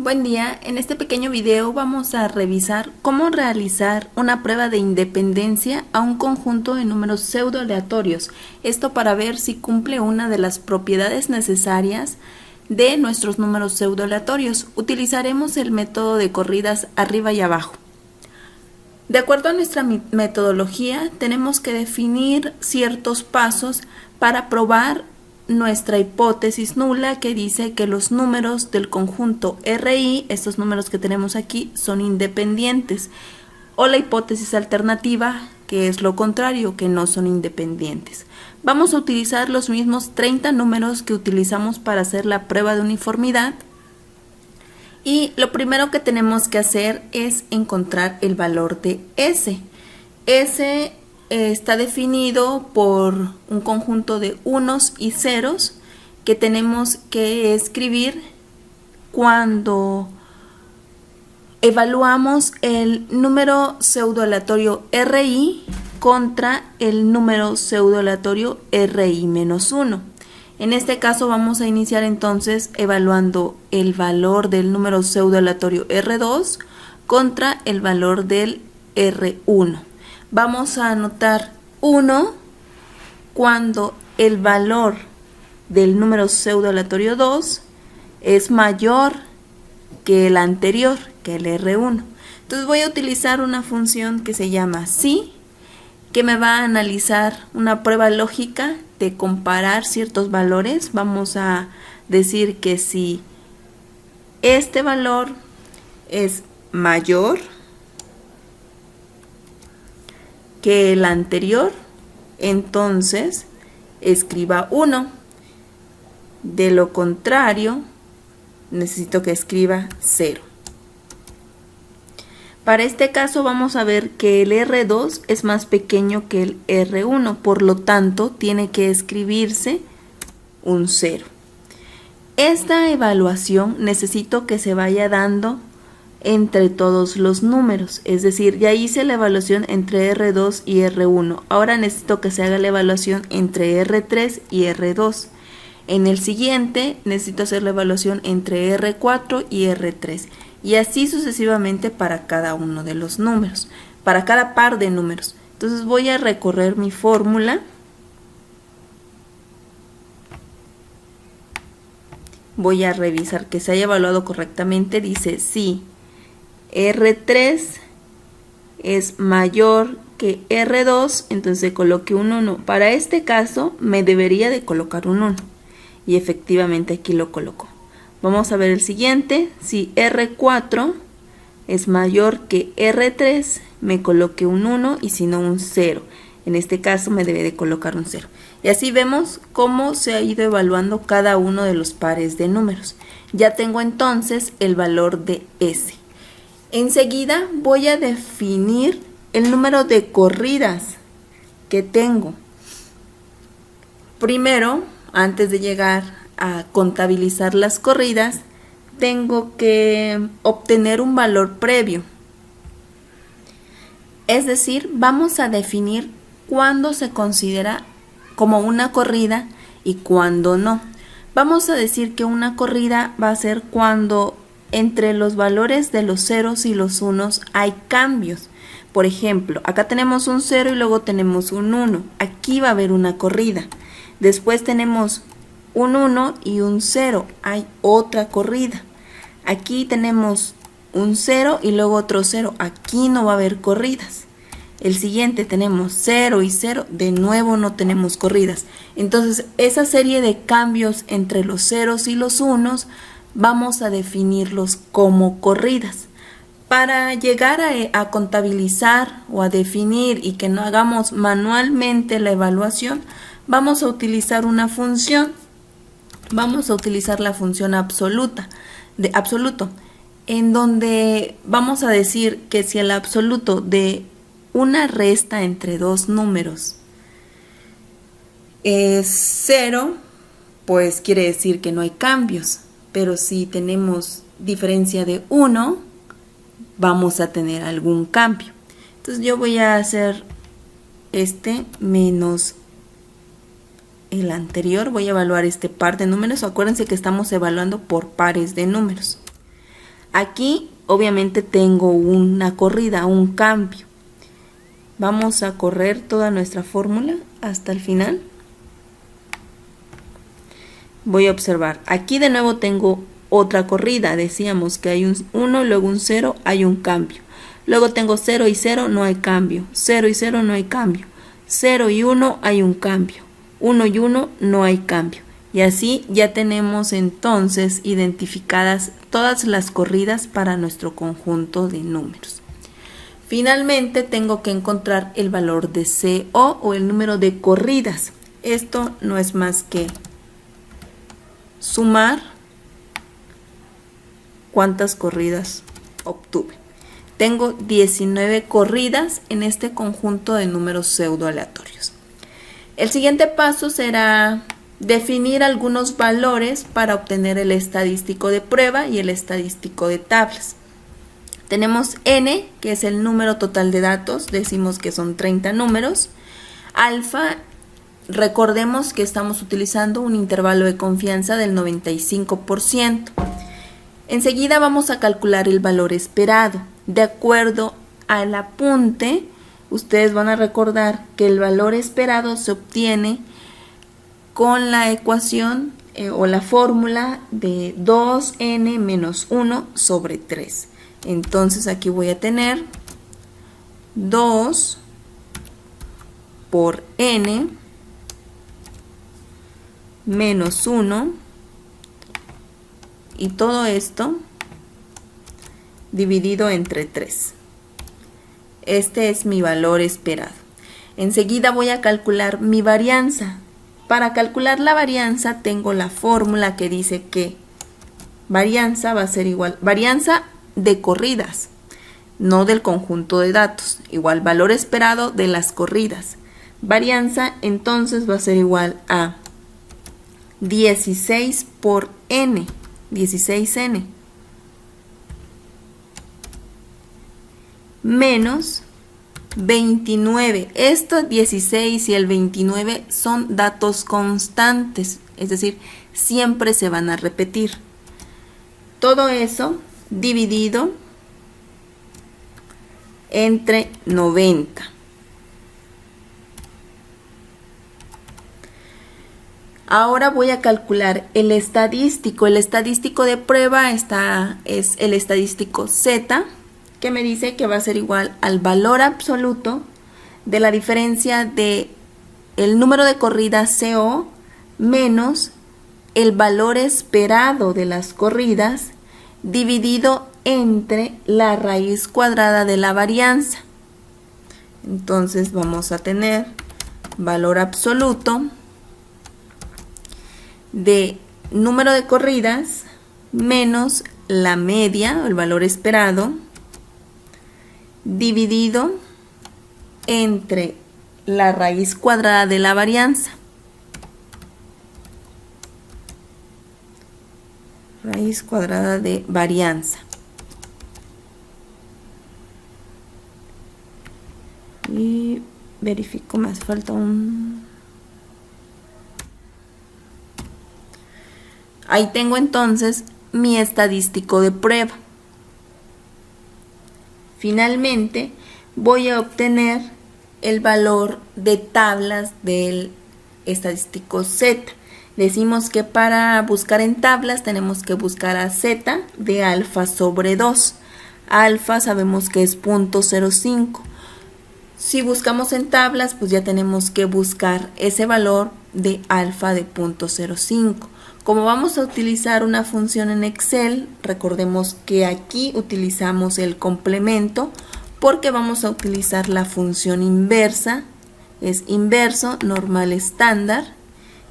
Buen día, en este pequeño video vamos a revisar cómo realizar una prueba de independencia a un conjunto de números pseudo aleatorios. Esto para ver si cumple una de las propiedades necesarias de nuestros números pseudo aleatorios. Utilizaremos el método de corridas arriba y abajo. De acuerdo a nuestra metodología, tenemos que definir ciertos pasos para probar nuestra hipótesis nula que dice que los números del conjunto RI, estos números que tenemos aquí, son independientes, o la hipótesis alternativa, que es lo contrario, que no son independientes. Vamos a utilizar los mismos 30 números que utilizamos para hacer la prueba de uniformidad. Y lo primero que tenemos que hacer es encontrar el valor de S. S está definido por un conjunto de unos y ceros que tenemos que escribir cuando evaluamos el número pseudo aleatorio RI contra el número pseudo aleatorio RI-1. En este caso vamos a iniciar entonces evaluando el valor del número pseudo aleatorio R2 contra el valor del R1. Vamos a anotar 1 cuando el valor del número pseudo aleatorio 2 es mayor que el anterior, que el R1. Entonces voy a utilizar una función que se llama si, que me va a analizar una prueba lógica de comparar ciertos valores. Vamos a decir que si este valor es mayor que el anterior, entonces escriba 1. De lo contrario, necesito que escriba 0. Para este caso vamos a ver que el R2 es más pequeño que el R1, por lo tanto tiene que escribirse un 0. Esta evaluación necesito que se vaya dando entre todos los números, es decir, ya hice la evaluación entre R2 y R1, ahora necesito que se haga la evaluación entre R3 y R2. En el siguiente necesito hacer la evaluación entre R4 y R3. Y así sucesivamente para cada uno de los números, para cada par de números. Entonces voy a recorrer mi fórmula. Voy a revisar que se haya evaluado correctamente. Dice si R3 es mayor que R2, entonces coloque un 1. Para este caso me debería de colocar un 1. Y efectivamente aquí lo coloco. Vamos a ver el siguiente. Si R4 es mayor que R3, me coloque un 1 y si no un 0. En este caso me debe de colocar un 0. Y así vemos cómo se ha ido evaluando cada uno de los pares de números. Ya tengo entonces el valor de S. Enseguida voy a definir el número de corridas que tengo. Primero, antes de llegar a contabilizar las corridas, tengo que obtener un valor previo. Es decir, vamos a definir cuándo se considera como una corrida y cuándo no. Vamos a decir que una corrida va a ser cuando entre los valores de los ceros y los unos hay cambios. Por ejemplo, acá tenemos un 0 y luego tenemos un 1. Aquí va a haber una corrida. Después tenemos un 1 y un 0, hay otra corrida. Aquí tenemos un 0 y luego otro 0, aquí no va a haber corridas. El siguiente tenemos 0 y 0, de nuevo no tenemos corridas. Entonces esa serie de cambios entre los ceros y los unos vamos a definirlos como corridas. Para llegar a contabilizar o a definir y que no hagamos manualmente la evaluación, vamos a utilizar una función. Vamos a utilizar la función absoluto, en donde vamos a decir que si el absoluto de una resta entre dos números es 0, pues quiere decir que no hay cambios. Pero si tenemos diferencia de 1, vamos a tener algún cambio. Entonces yo voy a hacer menos el anterior, voy a evaluar este par de números. Acuérdense que estamos evaluando por pares de números. Aquí obviamente tengo una corrida, un cambio. Vamos a correr toda nuestra fórmula hasta el final. Voy a observar, aquí de nuevo tengo otra corrida, decíamos que hay un 1, luego un 0, hay un cambio. Luego tengo 0 y 0, no hay cambio. 0 y 0, no hay cambio. 0 y 1, hay un cambio. 1 y 1, no hay cambio. Y así ya tenemos entonces identificadas todas las corridas para nuestro conjunto de números. Finalmente tengo que encontrar el valor de CO o el número de corridas. Esto no es más que sumar cuántas corridas obtuve. Tengo 19 corridas en este conjunto de números pseudo aleatorios. El siguiente paso será definir algunos valores para obtener el estadístico de prueba y el estadístico de tablas. Tenemos n, que es el número total de datos, decimos que son 30 números. Alfa, recordemos que estamos utilizando un intervalo de confianza del 95%. Enseguida vamos a calcular el valor esperado. De acuerdo al apunte, ustedes van a recordar que el valor esperado se obtiene con la ecuación o la fórmula de 2n menos 1 sobre 3. Entonces aquí voy a tener 2 por n menos 1 y todo esto dividido entre 3. Este es mi valor esperado. Enseguida voy a calcular mi varianza. Para calcular la varianza tengo la fórmula que dice que varianza va a ser igual, varianza de corridas, no del conjunto de datos, igual valor esperado de las corridas. Varianza entonces va a ser igual a 16 por n, 16n, menos 29. Estos 16 y el 29 son datos constantes, es decir, siempre se van a repetir. Todo eso dividido entre 90. Ahora voy a calcular el estadístico. El estadístico de prueba es el estadístico Z, que me dice que va a ser igual al valor absoluto de la diferencia de el número de corridas CO menos el valor esperado de las corridas dividido entre la raíz cuadrada de la varianza. Entonces vamos a tener valor absoluto de número de corridas menos la media, el valor esperado, dividido entre la raíz cuadrada de la varianza. Raíz cuadrada de varianza. Y verifico, me hace falta un... Ahí tengo entonces mi estadístico de prueba. Finalmente voy a obtener el valor de tablas del estadístico Z. Decimos que para buscar en tablas tenemos que buscar a Z de alfa sobre 2. Alfa sabemos que es 0.05. Si buscamos en tablas, pues ya tenemos que buscar ese valor de alfa de 0.05. Como vamos a utilizar una función en Excel, recordemos que aquí utilizamos el complemento porque vamos a utilizar la función inversa. Es inverso, normal, estándar.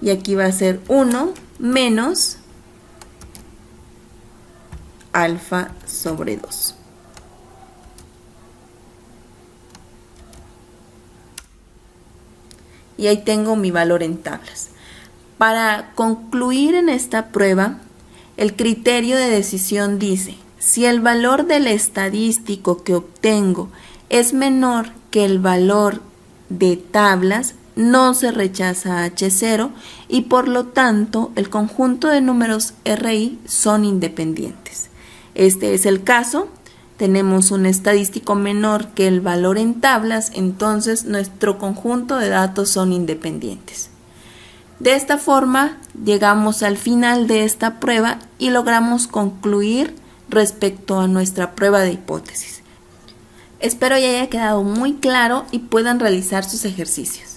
Y aquí va a ser 1 menos alfa sobre 2. Y ahí tengo mi valor en tablas. Para concluir en esta prueba, el criterio de decisión dice, si el valor del estadístico que obtengo es menor que el valor de tablas, no se rechaza H0 y por lo tanto el conjunto de números RI son independientes. Este es el caso. Tenemos un estadístico menor que el valor en tablas, entonces nuestro conjunto de datos son independientes. De esta forma, llegamos al final de esta prueba y logramos concluir respecto a nuestra prueba de hipótesis. Espero ya haya quedado muy claro y puedan realizar sus ejercicios.